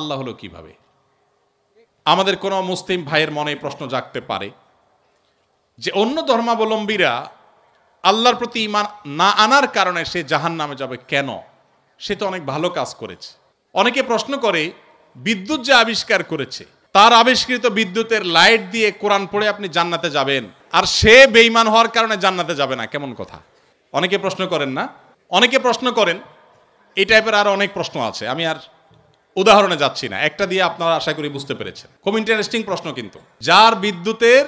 আল্লাহ হলো কিভাবে? আমাদের কোনো মুসলিম ভাইয়ের মনে প্রশ্ন জাগতে পারে যে অন্য ধর্মাবলম্বীরা আল্লাহর প্রতি ঈমান না আনার কারণে সে জাহান্নামে যাবে কেন? সে তো অনেক ভালো কাজ করেছে। অনেকে প্রশ্ন করে, বিদ্যুৎ যে আবিষ্কার করেছে তার আবিষ্কৃত বিদ্যুতের লাইট দিয়ে কোরআন পড়ে আপনি জান্নাতে যাবেন, আর সে বেঈমান হওয়ার কারণে জান্নাতে যাবে না, কেমন কথা? অনেকে প্রশ্ন করেন না? অনেকে প্রশ্ন করেন। এই টাইপের আরো অনেক প্রশ্ন আছে, আমি আর উদাহরণে যাচ্ছি না, একটা দিয়ে আপনারা আশা করি বুঝতে পেরেছেন। খুব ইন্টারেস্টিং প্রশ্ন কিন্তু। যার বিদ্যুতের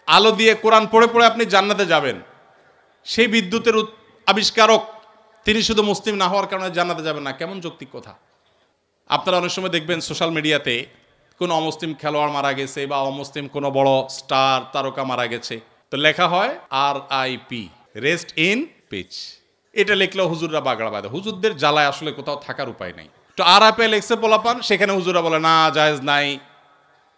আলো দিয়ে কোরআন পড়ে পড়ে আপনি জান্নাতে যাবেন, সেই বিদ্যুতের আবিষ্কারক তিনি শুধু মুসলিম না হওয়ার কারণে জান্নাতে যাবেন না, কেমন যৌক্তিক কথা? আপনারা অনেক সময় দেখবেন সোশ্যাল মিডিয়াতে কোনো অমুসলিম খেলোয়াড় মারা গেছে বা অমুসলিম কোনো বড় স্টার তারকা মারা গেছে, তো লেখা হয় RIP, রেস্ট ইন পিচ। এটা লিখলেও হুজুররা বাগড়া বাঁধে। হুজুরদের জ্বালায় আসলে কোথাও থাকার উপায় নাই। তো RIP লেখছে পোলাপান, সেখানে হুজুররা বলে না, জায়েজ নাই,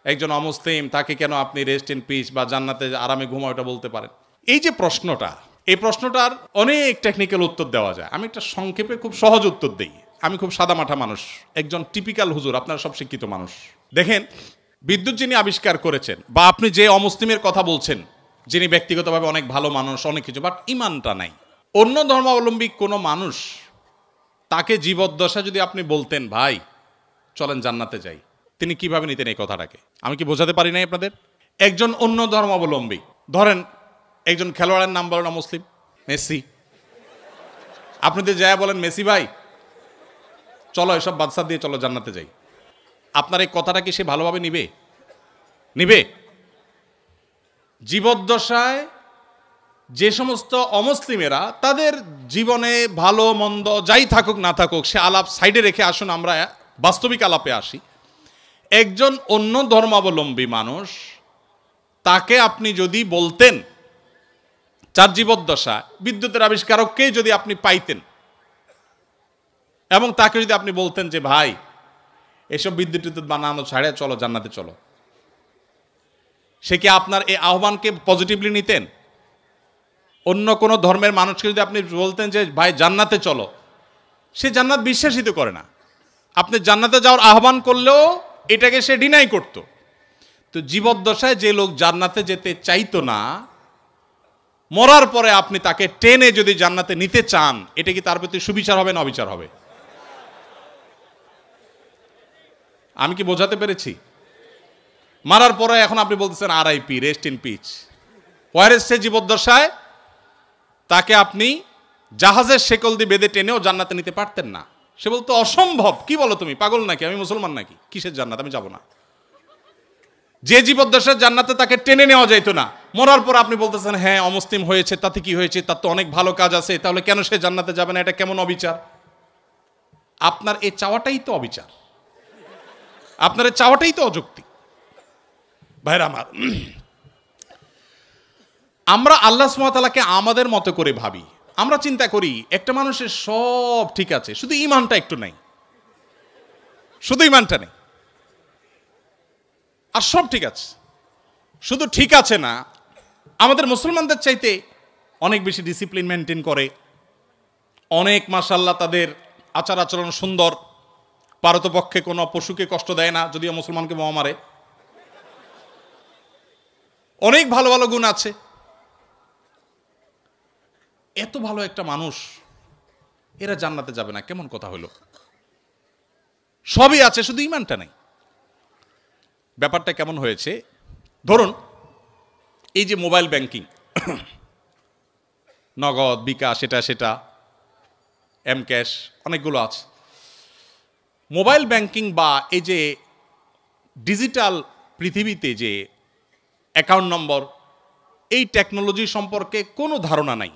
একজন অমুসলিম তাকে কেন আপনি রেস্ট ইন পিচ বা জান্নাতে আরামে ঘুমাও এটা বলতে পারেন? এই যে প্রশ্নটা, এই প্রশ্নটার অনেক টেকনিক্যাল উত্তর দেওয়া যায়। আমি একটা সংক্ষেপে খুব সহজ উত্তর দিই। আমি খুব সাদামাঠা মানুষ, একজন টিপিক্যাল হুজুর, আপনারা সব শিক্ষিত মানুষ। দেখেন, বিদ্যুৎ যিনি আবিষ্কার করেছেন বা আপনি যে অমুসলিমের কথা বলছেন, যিনি ব্যক্তিগতভাবে অনেক ভালো মানুষ, অনেক কিছু, বাট ইমানটা নাই, অন্য ধর্মাবলম্বী কোনো মানুষ তাকে জীবদ্দশা যদি আপনি বলতেন ভাই চলেন জান্নাতে যাই, তিনি কিভাবে নিতেন এই কথাটাকে? আমি কি বোঝাতে পারি নাই আপনাদের? একজন অন্য ধর্মাবলম্বী, ধরেন একজন খেলোয়াড়ের নাম বলেন মুসলিম, মেসি, আপনি তো যায় বলেন মেসি ভাই চলো এসব বাদশা দিয়ে চলো জান্নাতে যাই, আপনার এই কথাটা কি সে ভালোভাবে নিবে? নিবে? জীবদ্দশায় যে সমস্ত অমুসলিমেরা তাদের জীবনে ভালো মন্দ যাই থাকুক না থাকুক, সে আলাপ সাইডে রেখে আসুন আমরা বাস্তবিক আলাপে আসি। একজন অন্য ধর্মাবলম্বী মানুষ, তাকে আপনি যদি বলতেন, যার জীবদ্দশা বিদ্যুতের আবিষ্কারককেই যদি আপনি পাইতেন এবং তাকে যদি আপনি বলতেন যে ভাই এসব বিদ্যুৎ বানানো ছাড়ে চলো জান্নাতে চলো, সে কি আপনার এই আহ্বানকে পজিটিভলি নিতেন? অন্য কোনো ধর্মের মানুষকে যদি আপনি বলতেন যে ভাই জান্নাতে চলো, সে জান্নাত বিশ্বাসিত করে না। আপনি জান্নাতে যাওয়ার আহ্বান করলেও এটাকে সে ডিনাই করত। তো জীবদ্দশায় যে লোক জান্নাতে যেতে চাইতো না, মরার পরে আপনি তাকে টেনে যদি জান্নাতে নিতে চান, এটা কি তার প্রতি সুবিচার হবে না অবিচার হবে? আমি কি বোঝাতে পেরেছি? মারার পরে এখন আপনি বলতেছেন RIP, রেস্ট ইন পিচ। ওয়ারেস সে জীবদ্দশায় তাকে আপনি জাহাজের শেকল দিয়ে বেঁধে টেনেও জান্নাতে নিতে পারতেন না। সে বলতো অসম্ভব, কি বলো তুমি, পাগল নাকি, আমি মুসলমান নাকি, কিসের জান্নাত, আমি যাব না। যে জীবদ্দশায় জান্নাতে তাকে টেনে নেওয়া যাইতো না, মরার পর আপনি বলতেছেন হ্যাঁ অমুসলিম হয়েছে, তাতে কি হয়েছে, তার তো অনেক ভালো কাজ আছে, তাহলে কেন সে জান্নাতে যাবে না? এটা কেমন অবিচার? আপনার এই চাওয়াটাই তো অবিচার, আপনার এই চাওয়াটাই তো অযৌক্তিক। ভাইরা আমার, আমরা আল্লাহ সুবহানাহু ওয়া তাআলাকে আমাদের মতো করে ভাবি। আমরা চিন্তা করি একটা মানুষের সব ঠিক আছে, শুধু ঈমানটা একটু নাই, শুধু ঈমানটা নেই, আর সব ঠিক আছে। শুধু ঠিক আছে না, আমাদের মুসলমানদের চাইতে অনেক বেশি ডিসিপ্লিন মেনটেন করে, অনেক মাশাআল্লাহ তাদের আচার আচরণ সুন্দর, পারতপক্ষে কোনো পশুকে কষ্ট দেয় না, যদিও মুসলমানকে বোমা মারে, অনেক ভালো ভালো গুণ আছে। এত ভালো একটা মানুষ, এরা জান্নাতে যাবে না, কেমন কথা হলো? সবই আছে, শুধু ঈমানটা নেই। ব্যাপারটা কেমন হয়েছে? ধরুন এই যে মোবাইল ব্যাংকিং, নগদ, বিকাশ, সেটা এম ক্যাশ, অনেকগুলো আছে। মোবাইল ব্যাংকিং বা এই যে ডিজিটাল পৃথিবীতে যে অ্যাকাউন্ট নম্বর, এই টেকনোলজি সম্পর্কে কোনো ধারণা নাই।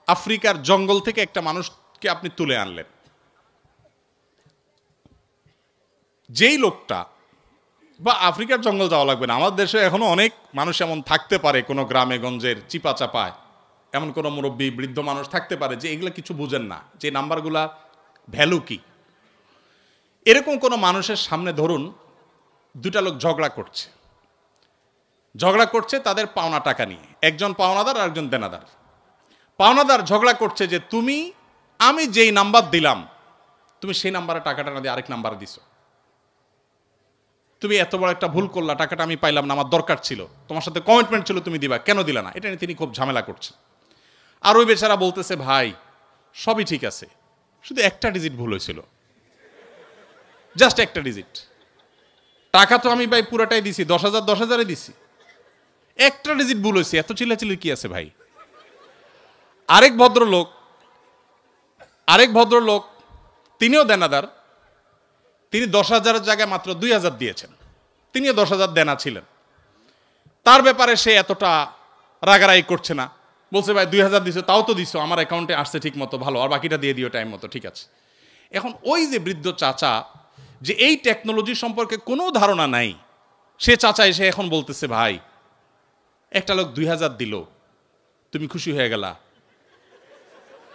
আফ্রিকার জঙ্গল থেকে একটা মানুষকে আপনি তুলে আনলেন, যেই লোকটা, বা আফ্রিকার জঙ্গল যাওয়া লাগবে না, আমাদের দেশে এখনো অনেক মানুষ এমন থাকতে পারে, কোনো গ্রামে গঞ্জের চিপা চাপায় এমন কোনো মুরব্বী বৃদ্ধ মানুষ থাকতে পারে যে এগুলো কিছু বুঝেন না, যে নাম্বারগুলা ভ্যালু কি। এরকম কোনো মানুষের সামনে ধরুন দুটা লোক ঝগড়া করছে তাদের পাওনা টাকা নিয়ে, একজন পাওনাদার আর একজন দেনাদার। পাওনাদার ঝগড়া করছে যে আমি যেই নাম্বার দিলাম তুমি সেই নাম্বারে টাকাটা না দিয়ে আরেক নাম্বার দিছো, তুমি এত বড় একটা ভুল করলা, টাকাটা আমি পাইলাম না, আমার দরকার ছিল, তোমার সাথে কমিটমেন্ট ছিল, তুমি দিবা, কেন দিলা না? এটা নিয়ে তিনি খুব ঝামেলা করছেন। আর ওই বেচারা বলতেছে, ভাই সবই ঠিক আছে, শুধু একটা ডিজিট ভুল হয়েছিল, জাস্ট একটা ডিজিট। টাকা তো আমি ভাই পুরাটাই দিছি, 10,000 10,000 দিছি, একটা ডিজিট ভুল হয়েছে, এত চিল্লাচিল্লি কি আছে ভাই? আরেক ভদ্রলোক তিনিও দেনাদার, তিনি 10,000 জায়গায় মাত্র 2,000 দিয়েছেন, তিনিও 10,000 দেনা ছিলেন। তার ব্যাপারে সে এতটা রাগারাগি করছে না, বলছে ভাই 2,000 দিছো, তাও তো দিছো, আমার অ্যাকাউন্টে আসছে ঠিক মতো, ভালো, আর বাকিটা দিয়ে দিও টাইম মতো, ঠিক আছে। এখন ওই যে বৃদ্ধ চাচা, যে এই টেকনোলজি সম্পর্কে কোনো ধারণা নাই, সে চাচা এসে এখন বলতেছে, ভাই একটা লোক 2,000 দিল, তুমি খুশি হয়ে গেলা,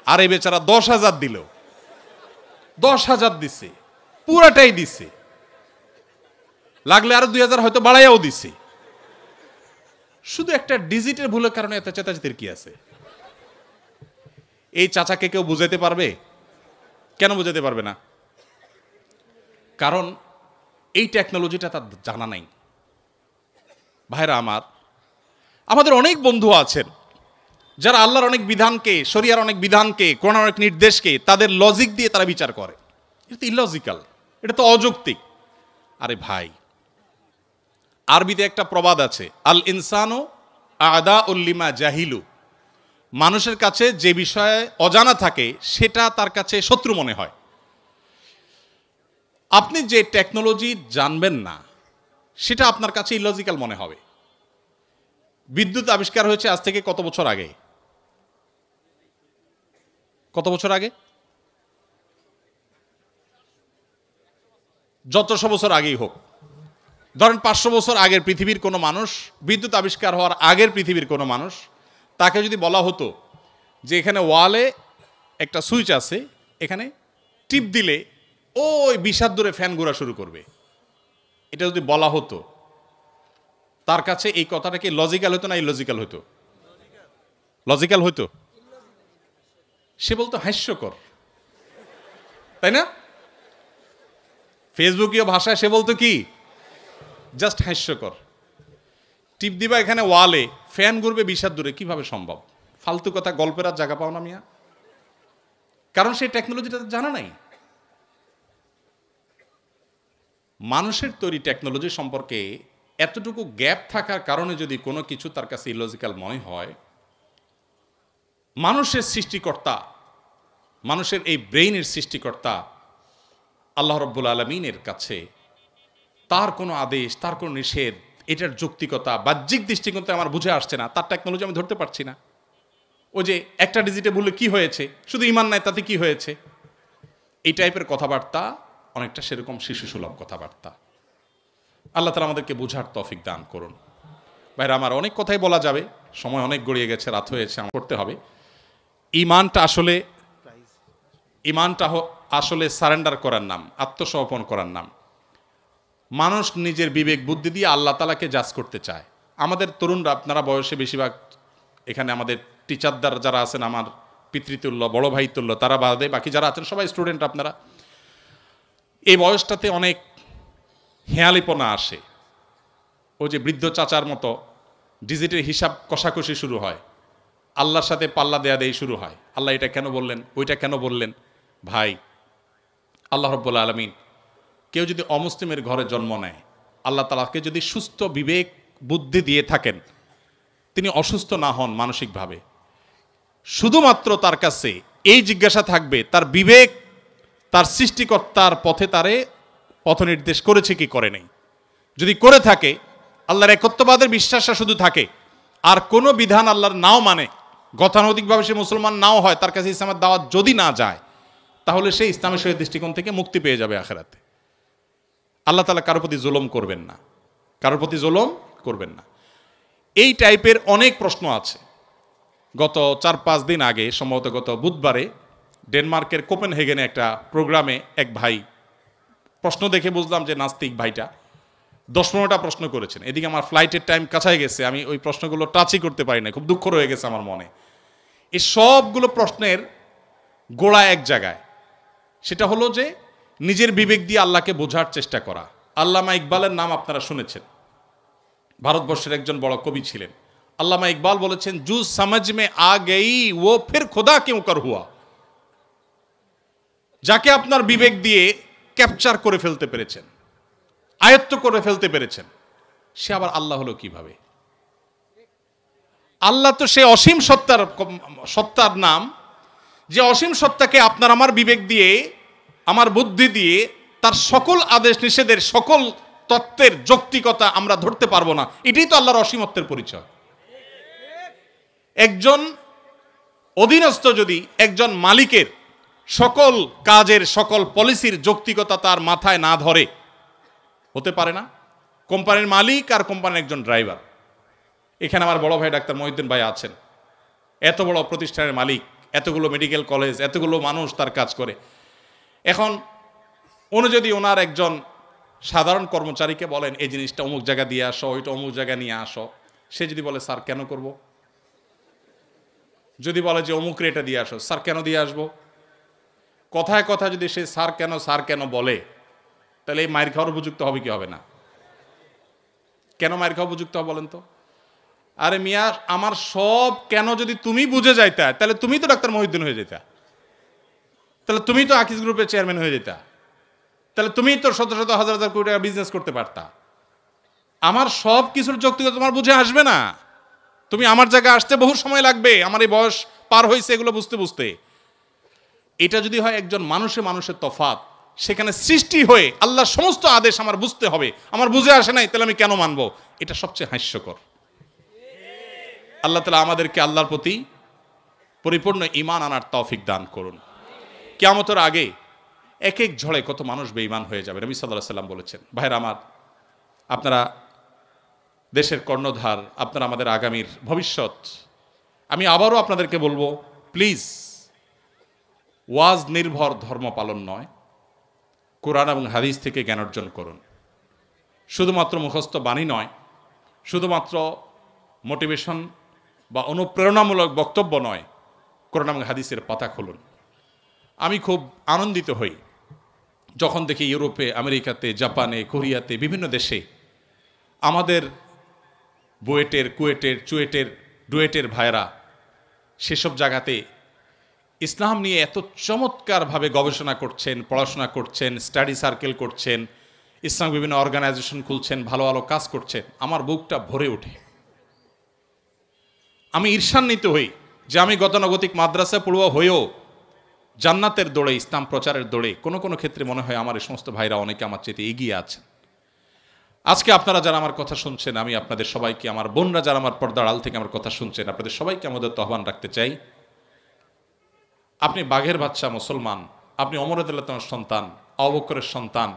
আর এই বেচারা 10,000 দিল, 10,000 দিছে, পুরাটাই দিছে, লাগলে আরো 2,000 হয়তো বাড়াইয়াও দিছে, শুধু একটা ডিজিটের ভুলের কারণে এত চেতাচেতির কি আছে? এই চাচাকে কেউ বুঝাইতে পারবে? কেন বুঝাইতে পারবে না? কারণ এই টেকনোলজিটা তার জানা নাই। ভাইরা আমার, আমাদের অনেক বন্ধু আছেন যারা আল্লাহর অনেক বিধানকে, শরিয়ার অনেক বিধানকে, কোরআনের অনেক নির্দেশকে তাদের লজিক দিয়ে তারা বিচার করে। এটা তো ইলজিক্যাল, এটা তো অযৌক্তিক। আরে ভাই, আরবিতে একটা প্রবাদ আছে, আল ইনসানু আদা উল্লিমা জাহিলু, মানুষের কাছে যে বিষয়ে অজানা থাকে সেটা তার কাছে শত্রু মনে হয়। আপনি যে টেকনোলজি জানবেন না সেটা আপনার কাছে ইলজিক্যাল মনে হবে। বিদ্যুৎ আবিষ্কার হয়েছে আজ থেকে কত বছর আগে? কত বছর আগে? যতশো বছর আগেই হোক, ধরেন 500 বছর আগের পৃথিবীর কোনো মানুষ, বিদ্যুৎ আবিষ্কার হওয়ার আগের পৃথিবীর কোনো মানুষ, তাকে যদি বলা হতো যে এখানে ওয়ালে একটা সুইচ আছে, এখানে টিপ দিলে ওই 20 হাত দূরে ফ্যান ঘোরা শুরু করবে, এটা যদি বলা হতো, তার কাছে এই কথাটা কি লজিক্যাল হতো না ইলজিক্যাল হতো? লজিক্যাল হতো। সে বলতো হাস্যকর, তাই না? ফেসবুকীয় ভাষায় সে বলতো কি, জাস্ট হাস্যকর। টিপ দিবা এখানে ওয়ালে, ফ্যান ঘুরবে 20 হাত দূরে, কিভাবে সম্ভব? ফালতু কথা, গল্পের আর জায়গা পাও না মিয়া। কারণ সেই টেকনোলজিটা জানা নাই। মানুষের তৈরি টেকনোলজি সম্পর্কে এতটুকু গ্যাপ থাকার কারণে যদি কোনো কিছু তার কাছে ইলজিক্যাল মনে হয়, মানুষের সৃষ্টিকর্তা, মানুষের এই ব্রেইনের সৃষ্টিকর্তা আল্লাহ রাব্বুল আলামিনের কাছে তার কোনো আদেশ, তার কোনো নিষেধ, এটার যৌক্তিকতা বাহ্যিক দৃষ্টিকোণে আমার বুঝে আসছে না, তার টেকনোলজি আমি ধরতে পারছি না। ওই যে একটা ডিজিটে বললে কি হয়েছে, শুধু ইমান নাই তাতে কি হয়েছে, এই টাইপের কথাবার্তা অনেকটা সেরকম শিশুসুলভ কথাবার্তা। আল্লাহ তাআলা আমাদেরকে বোঝার তৌফিক দান করুন। ভাইরা আমার, অনেক কথাই বলা যাবে, সময় অনেক গড়িয়ে গেছে, রাত হয়েছে, আমার করতে হবে। ইমানটা আসলে সারেন্ডার করার নাম, আত্মসমর্পণ করার নাম। মানুষ নিজের বিবেক বুদ্ধি দিয়ে আল্লাহ তাআলাকে জাজ করতে চায়। আমাদের তরুণরা, আপনারা বয়সে বেশিরভাগ এখানে আমাদের টিচারদার যারা আছেন, আমার পিতৃতুল্য, বড় ভাই তুল্য, তারা বাদে বাকি যারা আছেন সবাই স্টুডেন্ট। আপনারা এই বয়সটাতে অনেক হেয়ালিপনা আসে। ওই যে বৃদ্ধ চাচার মতো ডিজিটের হিসাব কষাকষি শুরু হয়, আল্লাহর সাথে পাল্লা দেয়া দেই শুরু হয়। আল্লাহ এটা কেন বললেন, ওইটা কেন বললেন? ভাই, আল্লাহ রাব্বুল আলামিন কেউ যদি অমুসলিমের ঘরে জন্ম নেয়, আল্লাহ তাআলাকে যদি সুস্থ বিবেক বুদ্ধি দিয়ে থাকেন, তিনি অসুস্থ না হন মানসিকভাবে, শুধুমাত্র তার কাছে এই জিজ্ঞাসা থাকবে তার বিবেক তার সৃষ্টিকর্তার পথে তারে পথ নির্দেশ করেছে কি করে নেই। যদি করে থাকে, আল্লাহর একত্ববাদের বিশ্বাসটা শুধু থাকে, আর কোনো বিধান আল্লাহর নাও মানে, গতানুগতিকভাবে সে মুসলমান নাও হয়, তার কাছে ইসলামের দাওয়াত যদি না যায়, তাহলে সে ইসলামের সহিত দৃষ্টিকোণ থেকে মুক্তি পেয়ে যাবে আখিরাতে। আল্লাহ তাআলা কারোর প্রতি জুলুম করবেন না, কারোর প্রতি জুলুম করবেন না। এই টাইপের অনেক প্রশ্ন আছে। গত 4-5 দিন আগে, সম্ভবত গত বুধবারে, ডেনমার্কের কোপেনহেগেনে একটা প্রোগ্রামে এক ভাই, প্রশ্ন দেখে বুঝলাম যে নাস্তিক ভাইটা 10-15টা প্রশ্ন করেছেন। এদিকে আমার ফ্লাইটের টাইম কাছাই গেছে, আমি ওই প্রশ্নগুলো টাচই করতে পারি না, খুব দুঃখ রয়ে গেছে আমার মনে। এই সবগুলো প্রশ্নের গোড়া এক জায়গায়, সেটা হলো যে নিজের বিবেক দিয়ে আল্লাহকে বোঝার চেষ্টা করা, আল্লামা ইকবালের নাম আপনারা শুনেছেন, ভারতবর্ষের একজন বড় কবি ছিলেন। আল্লামা ইকবাল বলেছেন, জু সমঝ মে আ গই ও ফির খুদা কিউ কর হুয়া। যাকে আপনার বিবেক দিয়ে ক্যাপচার করে ফেলতে পেরেছেন, আয়ত্ত করে ফেলতে পেরেছেন, সে আবার আল্লাহ হলো কিভাবে? আল্লাহ তো সে অসীম সত্তার নাম, যে অসীম সত্তাকে আপনার আমার বিবেক দিয়ে, আমার বুদ্ধি দিয়ে তার সকল আদেশ নিষেধের সকল তত্ত্বের যৌক্তিকতা আমরা ধরতে পারবো না। এটাই তো আল্লাহর অসীমত্বের পরিচয়। একজন অধীনস্থ যদি একজন মালিকের সকল কাজের সকল পলিসির যৌক্তিকতা তার মাথায় না ধরে, হতে পারে না। কোম্পানির মালিক আর কোম্পানির একজন ড্রাইভার, এখানে আমার বড় ভাই ডাক্তার মহিউদ্দিন ভাই আছেন, এত বড় প্রতিষ্ঠানের মালিক, এতগুলো মেডিকেল কলেজ, এতগুলো মানুষ তার কাজ করে। এখন উনি যদি ওনার একজন সাধারণ কর্মচারীকে বলেন এই জিনিসটা অমুক জায়গা দিয়ে আসো, ওইটা অমুক জায়গা নিয়ে আসো, সে যদি বলে স্যার কেন করব? যদি বলে যে অমুক রেটা দিয়ে আসো, স্যার কেন দিয়ে আসবো? কথায় কথা যদি সে স্যার কেন বলে, তাহলে এই মায়ের খাওয়ার উপযুক্ত হবে কি হবে না? কেন মায়ের খাওয়া উপযুক্ত হবে বলেন তো? আরে মিয়া, আমার সব কেন যদি তুমি বুঝে যাইতা, তাহলে তুমি তো ডাক্তার মহিউদ্দিন হয়ে যেতা, তাহলে তুমি তো আকিস গ্রুপের চেয়ারম্যান হয়ে যেতা, তাহলে তুমি তো শত শত হাজার হাজার কোটি টাকা বিজনেস করতে পারতা। আমার সব কিছুর যৌক্তিকতা তোমার বুঝে আসবে না। তুমি আমার জায়গায় আসতে বহু সময় লাগবে, আমার এই বয়স পার হয়েছে এগুলো বুঝতে বুঝতে। এটা যদি হয় একজন মানুষের তফাৎ, সেখানে সৃষ্টি হয়ে আল্লাহর সমস্ত আদেশ আমার বুঝতে হবে, আমার বুঝে আসে নাই, তাহলে আমি কেন মানবো? এটা সবচেয়ে হাস্যকর। আল্লাহ তাআলা আমাদেরকে আল্লাহর প্রতি পরিপূর্ণ ঈমান আনার তৌফিক দান করুন। কিয়ামতের আগে এক এক ঝড়ে কত মানুষ বেঈমান হয়ে যাবে। নবী সাল্লাল্লাহু আলাইহি সাল্লাম বলেছেন, ভাইরা আমার, আপনারা দেশের কর্ণধার, আপনারা আমাদের আগামীর ভবিষ্যৎ। আমি আবারও আপনাদেরকে বলবো, প্লিজ ওয়াজ নির্ভর ধর্ম পালন নয়, কোরআন এবং হাদিস থেকে জ্ঞান অর্জন করুন। শুধুমাত্র মুখস্থ বাণী নয়, শুধুমাত্র মোটিভেশন বা অনুপ্রেরণামূলক বক্তব্য নয়, কোরআন এবং হাদিসের পাতা খুলুন। আমি খুব আনন্দিত হই যখন দেখি ইউরোপে, আমেরিকাতে, জাপানে, কোরিয়াতে, বিভিন্ন দেশে আমাদের বুয়েটের, কুয়েটের, চুয়েটের, ডুয়েটের ভাইরা সেসব জায়গাতে ইসলাম নিয়ে এত চমৎকারভাবে গবেষণা করছেন, পড়াশোনা করছেন, স্টাডি সার্কেল করছেন, ইসলাম বিভিন্ন অর্গানাইজেশন খুলছেন, ভালো ভালো কাজ করছেন। আমার বুকটা ভরে ওঠে। আমি ঈর্ষান্বিত হই যে আমি গতানুগতিক মাদ্রাসা পড়ুয়া হয়েও জান্নাতের দৌড়ে, ইসলাম প্রচারের দৌড়ে কোনো কোনো ক্ষেত্রে মনে হয় আমার এই সমস্ত ভাইরা অনেকে আমার চেয়ে এগিয়ে আছেন। আজকে আপনারা যারা আমার কথা শুনছেন, আমি আপনাদের সবাইকে, আমার বোনরা যারা আমার পর্দার আড়াল থেকে আমার কথা শুনছেন, আপনাদের সবাইকে আমাদের আহ্বান রাখতে চাই, আপনি বাঘের বাচ্চা মুসলমান, আপনি ওমর রাদিয়াল্লাহু তাআলার সন্তান, আবু বকরের সন্তান,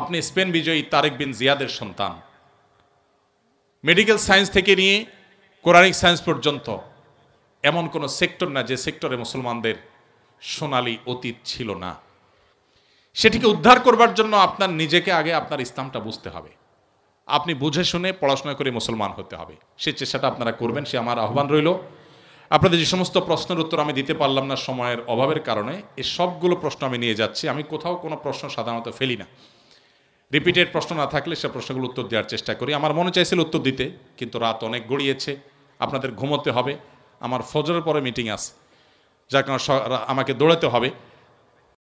আপনি স্পেন বিজয়ী তারেক বিন জিয়াদের সন্তান। মেডিকেল সায়েন্স থেকে নিয়ে কোরআনিক সায়েন্স পর্যন্ত এমন কোনো সেক্টর না যে সেক্টরে মুসলমানদের সোনালী অতীত ছিল না। সেটিকে উদ্ধার করবার জন্য আপনার নিজেকে আগে আপনার ইসলামটা বুঝতে হবে। আপনি বুঝে শুনে পড়াশোনা করে মুসলমান হতে হবে। সেই চেষ্টাটা আপনারা করবেন, সে আমার আহ্বান রইল। আপনাদের যে সমস্ত প্রশ্নের উত্তর আমি দিতে পারলাম না সময়ের অভাবের কারণে, এই সবগুলো প্রশ্ন আমি নিয়ে যাচ্ছি। আমি কোথাও কোনো প্রশ্ন সাধারণত ফেলি না। রিপিটেড প্রশ্ন না থাকলে সে প্রশ্নগুলো উত্তর দেওয়ার চেষ্টা করি। আমার মনে চাইছিল উত্তর দিতে, কিন্তু রাত অনেক গড়িয়েছে, আপনাদের ঘুমোতে হবে, আমার ফজরের পরে মিটিং আছে, যার কারণে আমাকে দৌড়াতে হবে।